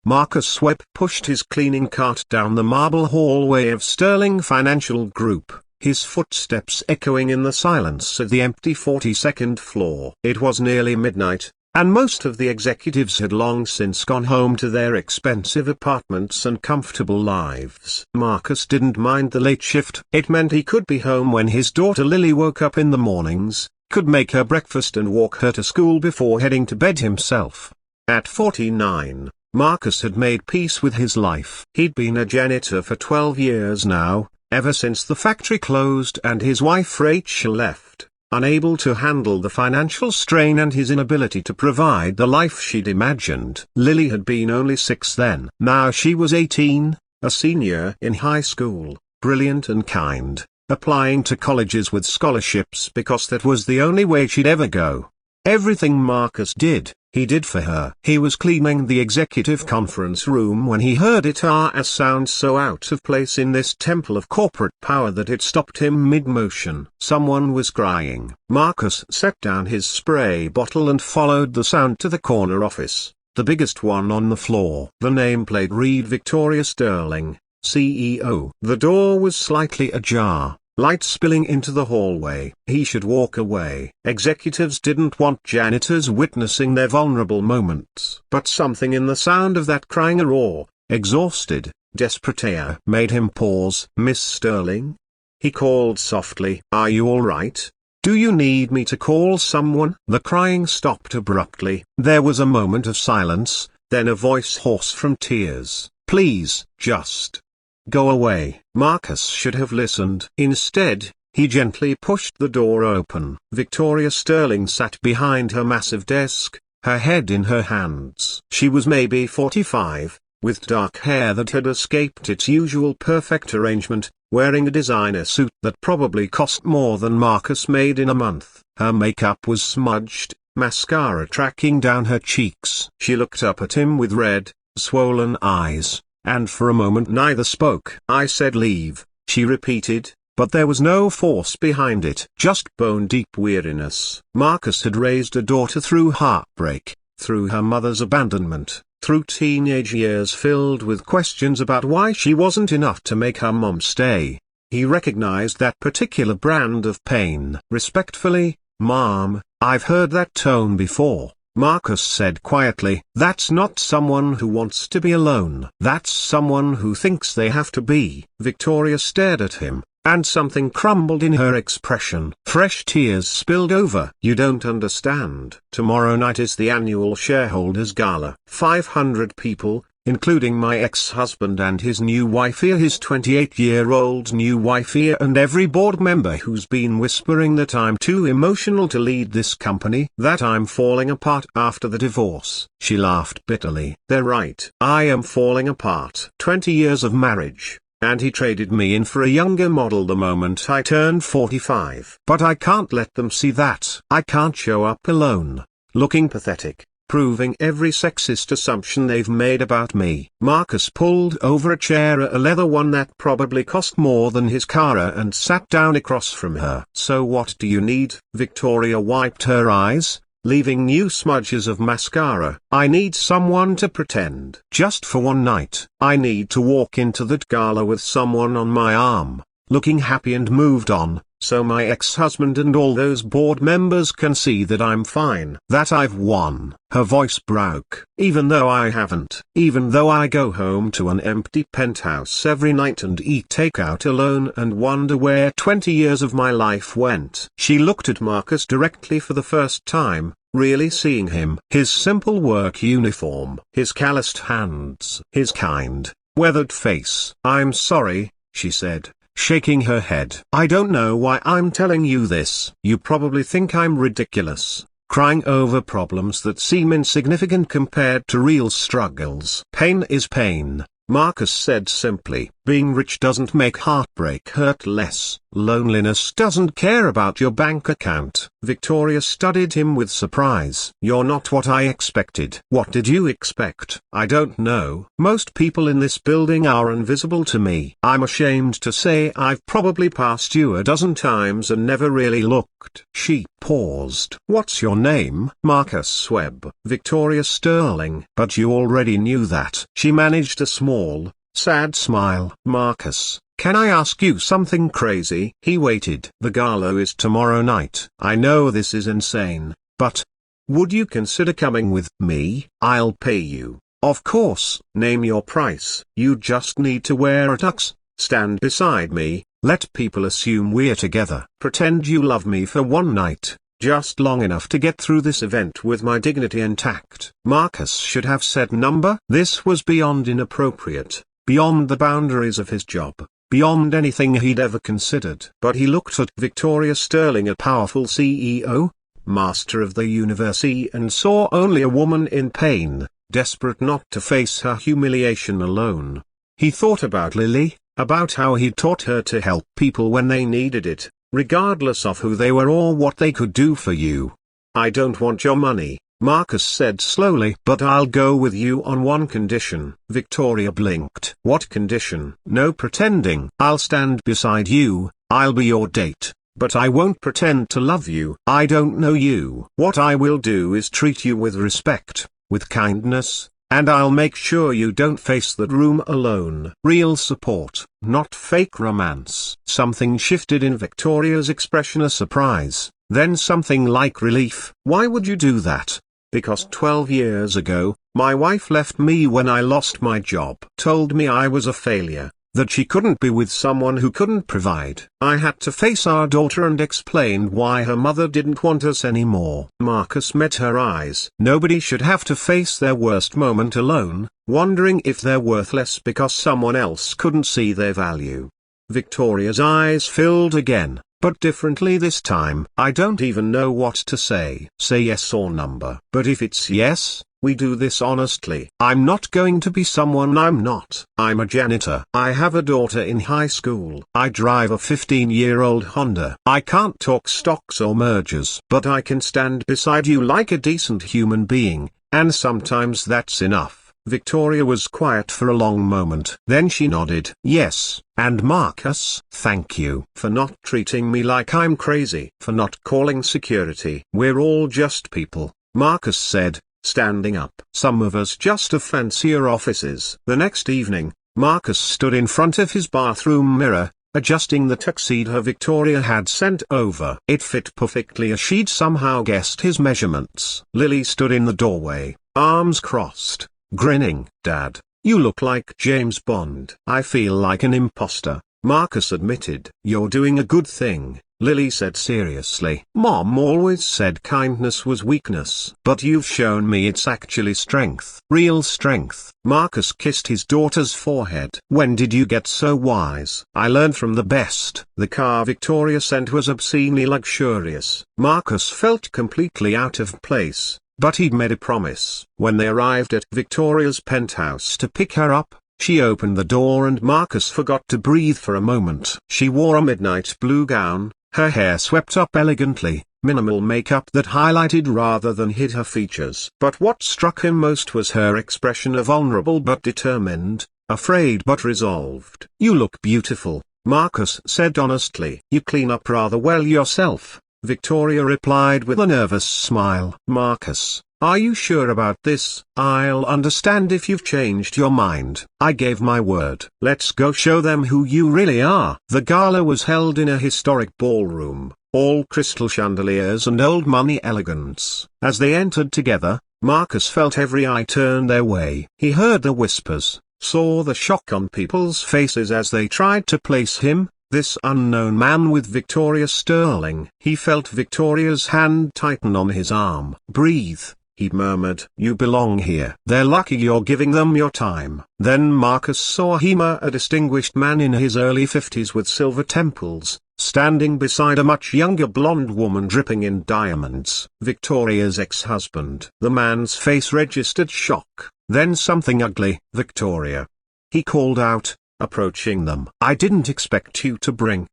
Marcus Webb pushed his cleaning cart down the marble hallway of Sterling Financial Group, his footsteps echoing in the silence of the empty 42nd floor. It was nearly midnight, and most of the executives had long since gone home to their expensive apartments and comfortable lives. Marcus didn't mind the late shift. It meant he could be home when his daughter Lily woke up in the mornings, could make her breakfast and walk her to school before heading to bed himself. At 49, Marcus had made peace with his life. He'd been a janitor for 12 years now, ever since the factory closed and his wife Rachel left, unable to handle the financial strain and his inability to provide the life she'd imagined. Lily had been only 6 then. Now she was 18, a senior in high school, brilliant and kind, applying to colleges with scholarships because that was the only way she'd ever go. Everything Marcus did, he did for her. He was cleaning the executive conference room when he heard it sound so out of place in this temple of corporate power that it stopped him mid-motion. Someone was crying. Marcus set down his spray bottle and followed the sound to the corner office, the biggest one on the floor. The nameplate read Victoria Sterling, CEO. The door was slightly ajar, light spilling into the hallway. He should walk away. Executives didn't want janitors witnessing their vulnerable moments. But something in the sound of that crying raw, exhausted, desperate air made him pause. "Miss Sterling?" he called softly. "Are you all right? Do you need me to call someone?" The crying stopped abruptly. There was a moment of silence, then a voice hoarse from tears. "Please, just go away." Marcus should have listened. Instead, he gently pushed the door open. Victoria Sterling sat behind her massive desk, her head in her hands. She was maybe 45, with dark hair that had escaped its usual perfect arrangement, wearing a designer suit that probably cost more than Marcus made in a month. Her makeup was smudged, mascara tracking down her cheeks. She looked up at him with red, swollen eyes, and for a moment neither spoke. "I said leave," she repeated, but there was no force behind it, just bone-deep weariness. Marcus had raised a daughter through heartbreak, through her mother's abandonment, through teenage years filled with questions about why she wasn't enough to make her mom stay. He recognized that particular brand of pain. Respectfully, "Mom, I've heard that tone before," Marcus said quietly. "That's not someone who wants to be alone. That's someone who thinks they have to be." Victoria stared at him, and something crumbled in her expression. Fresh tears spilled over. "You don't understand. Tomorrow night is the annual shareholders gala. 500 people, including my ex-husband and his new wife here, his 28-year-old new wife here, and every board member who's been whispering that I'm too emotional to lead this company, that I'm falling apart after the divorce." She laughed bitterly. "They're right. I am falling apart. 20 years of marriage, and he traded me in for a younger model the moment I turned 45. But I can't let them see that. I can't show up alone, looking pathetic, proving every sexist assumption they've made about me." Marcus pulled over a chair, a leather one that probably cost more than his car, and sat down across from her. "So what do you need?" Victoria wiped her eyes, leaving new smudges of mascara. "I need someone to pretend. Just for one night. I need to walk into that gala with someone on my arm, looking happy and moved on, so my ex-husband and all those board members can see that I'm fine, that I've won." Her voice broke. "Even though I haven't. Even though I go home to an empty penthouse every night and eat takeout alone and wonder where 20 years of my life went." She looked at Marcus directly for the first time, really seeing him. His simple work uniform, his calloused hands, his kind, weathered face. "I'm sorry," she said, shaking her head. "I don't know why I'm telling you this. You probably think I'm ridiculous, crying over problems that seem insignificant compared to real struggles." "Pain is pain," Marcus said simply. "Being rich doesn't make heartbreak hurt less. Loneliness doesn't care about your bank account." Victoria studied him with surprise. "You're not what I expected." "What did you expect?" "I don't know. Most people in this building are invisible to me. I'm ashamed to say I've probably passed you a dozen times and never really looked." She paused. "What's your name?" "Marcus Webb." "Victoria Sterling." "But you already knew that." She managed a small, sad smile. "Marcus, can I ask you something crazy?" He waited. "The gala is tomorrow night. I know this is insane, but would you consider coming with me? I'll pay you, of course." "Name your price." "You just need to wear a tux, stand beside me, let people assume we're together. Pretend you love me for one night, just long enough to get through this event with my dignity intact." Marcus should have said number. This was beyond inappropriate, beyond the boundaries of his job, beyond anything he'd ever considered. But he looked at Victoria Sterling, a powerful CEO, master of the universe, and saw only a woman in pain, desperate not to face her humiliation alone. He thought about Lily, about how he'd taught her to help people when they needed it, regardless of who they were or what they could do for you. "I don't want your money," Marcus said slowly, "but I'll go with you on one condition." Victoria blinked. "What condition?" "No pretending. I'll stand beside you, I'll be your date, but I won't pretend to love you. I don't know you. What I will do is treat you with respect, with kindness, and I'll make sure you don't face that room alone." Real support, not fake romance. Something shifted in Victoria's expression, a surprise, then something like relief. "Why would you do that?" "Because 12 years ago, my wife left me when I lost my job. Told me I was a failure, that she couldn't be with someone who couldn't provide. I had to face our daughter and explain why her mother didn't want us anymore." Marcus met her eyes. Nobody should have to face their worst moment alone, wondering if they're worthless because someone else couldn't see their value. Victoria's eyes filled again, but differently this time. "I don't even know what to say." "Say yes or number." "But if it's yes, we do this honestly." "I'm not going to be someone I'm not. I'm a janitor. I have a daughter in high school. I drive a 15-year-old Honda. I can't talk stocks or mergers. But I can stand beside you like a decent human being, and sometimes that's enough." Victoria was quiet for a long moment. Then she nodded. "Yes, and Marcus, thank you for not treating me like I'm crazy, for not calling security." "We're all just people," Marcus said, standing up. "Some of us just have fancier offices." The next evening, Marcus stood in front of his bathroom mirror, adjusting the tuxedo Victoria had sent over. It fit perfectly as she'd somehow guessed his measurements. Lily stood in the doorway, arms crossed, grinning. "Dad, you look like James Bond." "I feel like an imposter," Marcus admitted. "You're doing a good thing," Lily said seriously. "Mom always said kindness was weakness. But you've shown me it's actually strength. Real strength." Marcus kissed his daughter's forehead. "When did you get so wise?" "I learned from the best." The car Victoria sent was obscenely luxurious. Marcus felt completely out of place, but he'd made a promise. When they arrived at Victoria's penthouse to pick her up, she opened the door and Marcus forgot to breathe for a moment. She wore a midnight blue gown, her hair swept up elegantly, minimal makeup that highlighted rather than hid her features. But what struck him most was her expression of vulnerable but determined, afraid but resolved. "You look beautiful," Marcus said honestly. "You clean up rather well yourself," Victoria replied with a nervous smile. "Marcus, are you sure about this?" "I'll understand if you've changed your mind. I gave my word." "Let's go show them who you really are." The gala was held in a historic ballroom, all crystal chandeliers and old money elegance. As they entered together, Marcus felt every eye turn their way. He heard the whispers, saw the shock on people's faces as they tried to place him, this unknown man, with Victoria Sterling. He felt Victoria's hand tighten on his arm. "Breathe," he murmured. "You belong here. They're lucky you're giving them your time." Then Marcus saw him, a distinguished man in his early 50s with silver temples, standing beside a much younger blonde woman dripping in diamonds. Victoria's ex-husband. The man's face registered shock, then something ugly. "Victoria," he called out, approaching them. "I didn't expect you to bring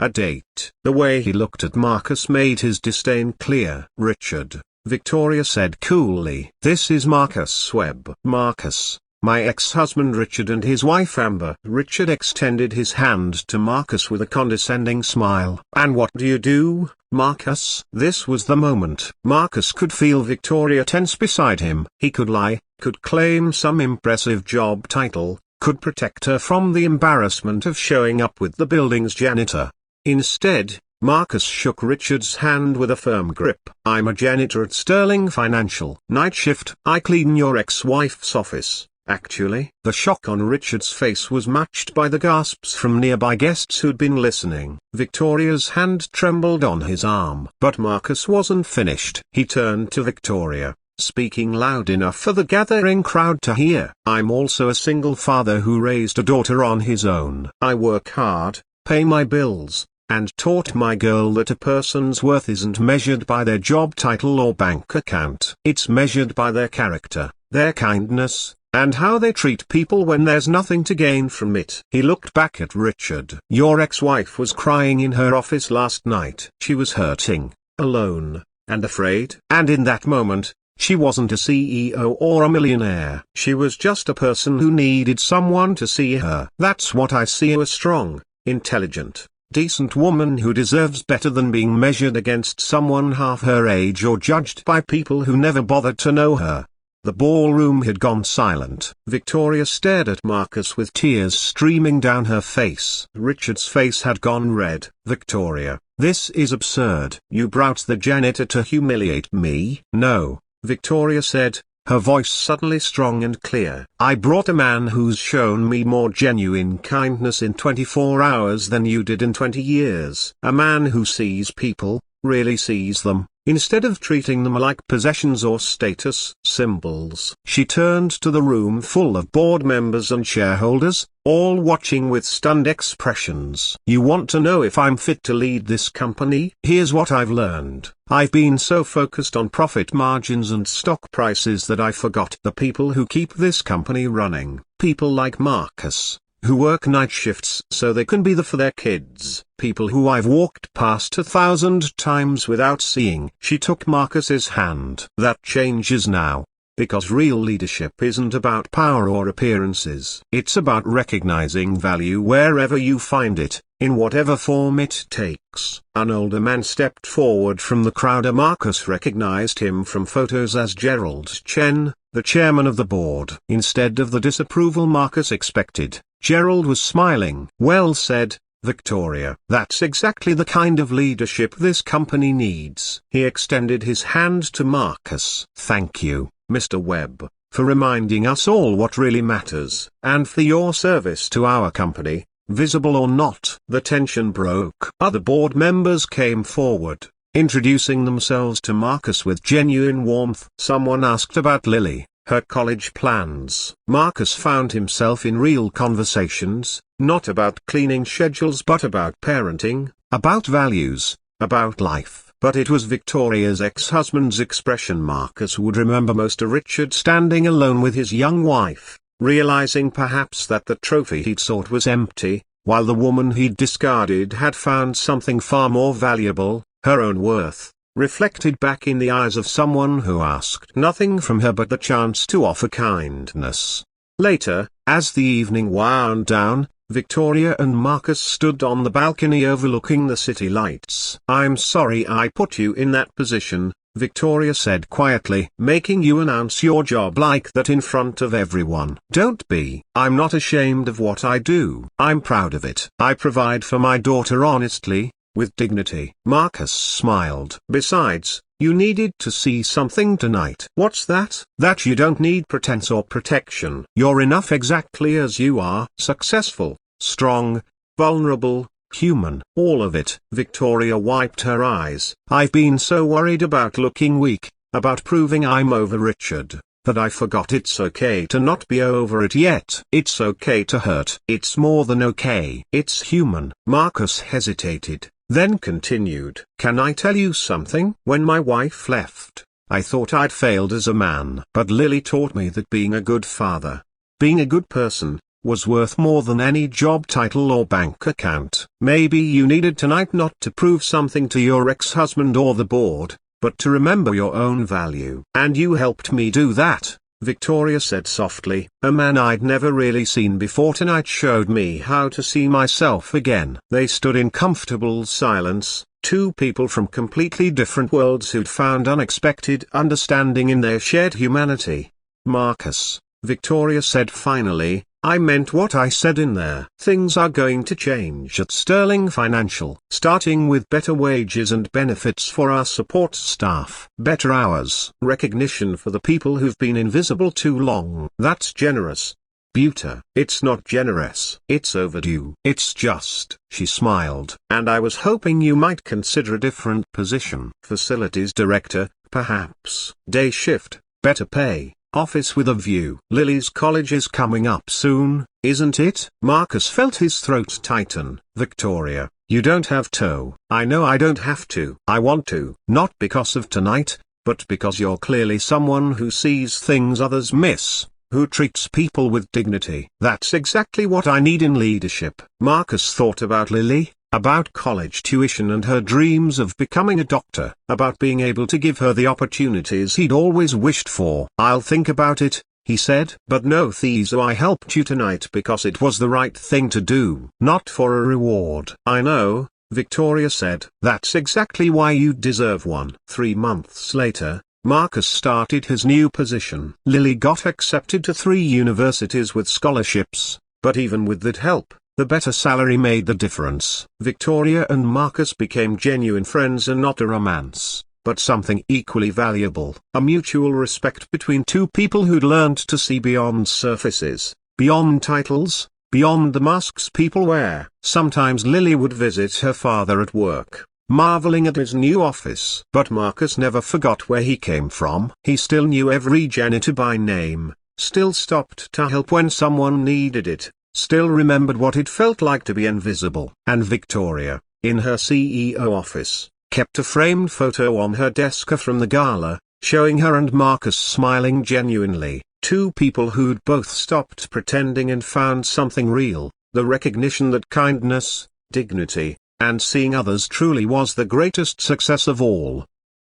A date. The way he looked at Marcus made his disdain clear. Richard, Victoria said coolly. This is Marcus Webb. Marcus, my ex-husband Richard and his wife Amber. Richard extended his hand to Marcus with a condescending smile. And what do you do, Marcus? This was the moment. Marcus could feel Victoria tense beside him. He could lie, could claim some impressive job title, could protect her from the embarrassment of showing up with the building's janitor. Instead, Marcus shook Richard's hand with a firm grip. I'm a janitor at Sterling Financial. Night shift. I clean your ex-wife's office. Actually, the shock on Richard's face was matched by the gasps from nearby guests who'd been listening. Victoria's hand trembled on his arm. But Marcus wasn't finished. He turned to Victoria, speaking loud enough for the gathering crowd to hear. I'm also a single father who raised a daughter on his own. I work hard, pay my bills, and taught my girl that a person's worth isn't measured by their job title or bank account. It's measured by their character, their kindness, and how they treat people when there's nothing to gain from it. He looked back at Richard. Your ex-wife was crying in her office last night. She was hurting, alone, and afraid. And in that moment, she wasn't a CEO or a millionaire. She was just a person who needed someone to see her. That's what I see: a strong, intelligent, decent woman who deserves better than being measured against someone half her age or judged by people who never bothered to know her. The ballroom had gone silent. Victoria stared at Marcus with tears streaming down her face. Richard's face had gone red. Victoria, this is absurd. You brought the janitor to humiliate me? No, Victoria said, her voice suddenly strong and clear. I brought a man who's shown me more genuine kindness in 24 hours than you did in 20 years. A man who sees people, really sees them, instead of treating them like possessions or status symbols. She turned to the room full of board members and shareholders, all watching with stunned expressions. You want to know if I'm fit to lead this company? Here's what I've learned. I've been so focused on profit margins and stock prices that I forgot the people who keep this company running. People like Marcus, who work night shifts so they can be there for their kids. People who I've walked past 1,000 times without seeing. She took Marcus's hand. That changes now. Because real leadership isn't about power or appearances. It's about recognizing value wherever you find it, in whatever form it takes. An older man stepped forward from the crowd. Marcus recognized him from photos as Gerald Chen, the chairman of the board. Instead of the disapproval Marcus expected, Gerald was smiling. Well said, Victoria. That's exactly the kind of leadership this company needs. He extended his hand to Marcus. Thank you, Mr. Webb, for reminding us all what really matters, and for your service to our company, visible or not. The tension broke. Other board members came forward, introducing themselves to Marcus with genuine warmth. Someone asked about Lily, her college plans. Marcus found himself in real conversations, not about cleaning schedules but about parenting, about values, about life. But it was Victoria's ex-husband's expression Marcus would remember most. Richard standing alone with his young wife, realizing perhaps that the trophy he'd sought was empty, while the woman he'd discarded had found something far more valuable, her own worth, reflected back in the eyes of someone who asked nothing from her but the chance to offer kindness. Later, as the evening wound down, Victoria and Marcus stood on the balcony overlooking the city lights. I'm sorry I put you in that position, Victoria said quietly. Making you announce your job like that in front of everyone. Don't be. I'm not ashamed of what I do. I'm proud of it. I provide for my daughter honestly, with dignity. Marcus smiled. Besides, you needed to see something tonight. What's that? That you don't need pretense or protection. You're enough exactly as you are. Successful, strong, vulnerable, human. All of it. Victoria wiped her eyes. I've been so worried about looking weak, about proving I'm over Richard, that I forgot it's okay to not be over it yet. It's okay to hurt. It's more than okay. It's human. Marcus hesitated, then continued. Can I tell you something? When my wife left, I thought I'd failed as a man. But Lily taught me that being a good father, being a good person, was worth more than any job title or bank account. Maybe you needed tonight not to prove something to your ex-husband or the board, but to remember your own value. And you helped me do that, Victoria said softly. A man I'd never really seen before tonight showed me how to see myself again. They stood in comfortable silence, two people from completely different worlds who'd found unexpected understanding in their shared humanity. Marcus, Victoria said finally, I meant what I said in there. Things are going to change at Sterling Financial, starting with better wages and benefits for our support staff. Better hours. Recognition for the people who've been invisible too long. That's generous. Buta. It's not generous. It's overdue. It's just. She smiled. And I was hoping you might consider a different position. Facilities director, perhaps. Day shift, better pay. Office with a view. Lily's college is coming up soon, isn't it? Marcus felt his throat tighten. Victoria, you don't have to. I know I don't have to. I want to. Not because of tonight, but because you're clearly someone who sees things others miss, who treats people with dignity. That's exactly what I need in leadership. Marcus thought about Lily, about college tuition and her dreams of becoming a doctor, about being able to give her the opportunities he'd always wished for. I'll think about it, he said. But no Thieso, I helped you tonight because it was the right thing to do, not for a reward. I know, Victoria said. That's exactly why you deserve one. 3 months later, Marcus started his new position. Lily got accepted to 3 universities with scholarships, but even with that help, the better salary made the difference. Victoria and Marcus became genuine friends, and not a romance, but something equally valuable. A mutual respect between two people who'd learned to see beyond surfaces, beyond titles, beyond the masks people wear. Sometimes Lily would visit her father at work, marveling at his new office. But Marcus never forgot where he came from. He still knew every janitor by name, still stopped to help when someone needed it, still remembered what it felt like to be invisible. And Victoria, in her CEO office, kept a framed photo on her desk from the gala, showing her and Marcus smiling genuinely, two people who'd both stopped pretending and found something real, the recognition that kindness, dignity, and seeing others truly was the greatest success of all.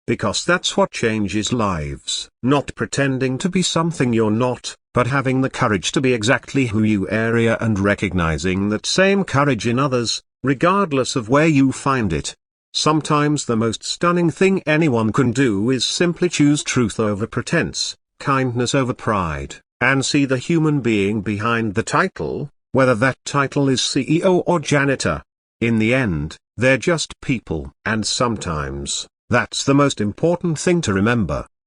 Because that's what changes lives. Not pretending to be something you're not, but having the courage to be exactly who you are, and recognizing that same courage in others, regardless of where you find it. Sometimes the most stunning thing anyone can do is simply choose truth over pretense, kindness over pride, and see the human being behind the title, whether that title is CEO or janitor. In the end, they're just people. And sometimes, that's the most important thing to remember.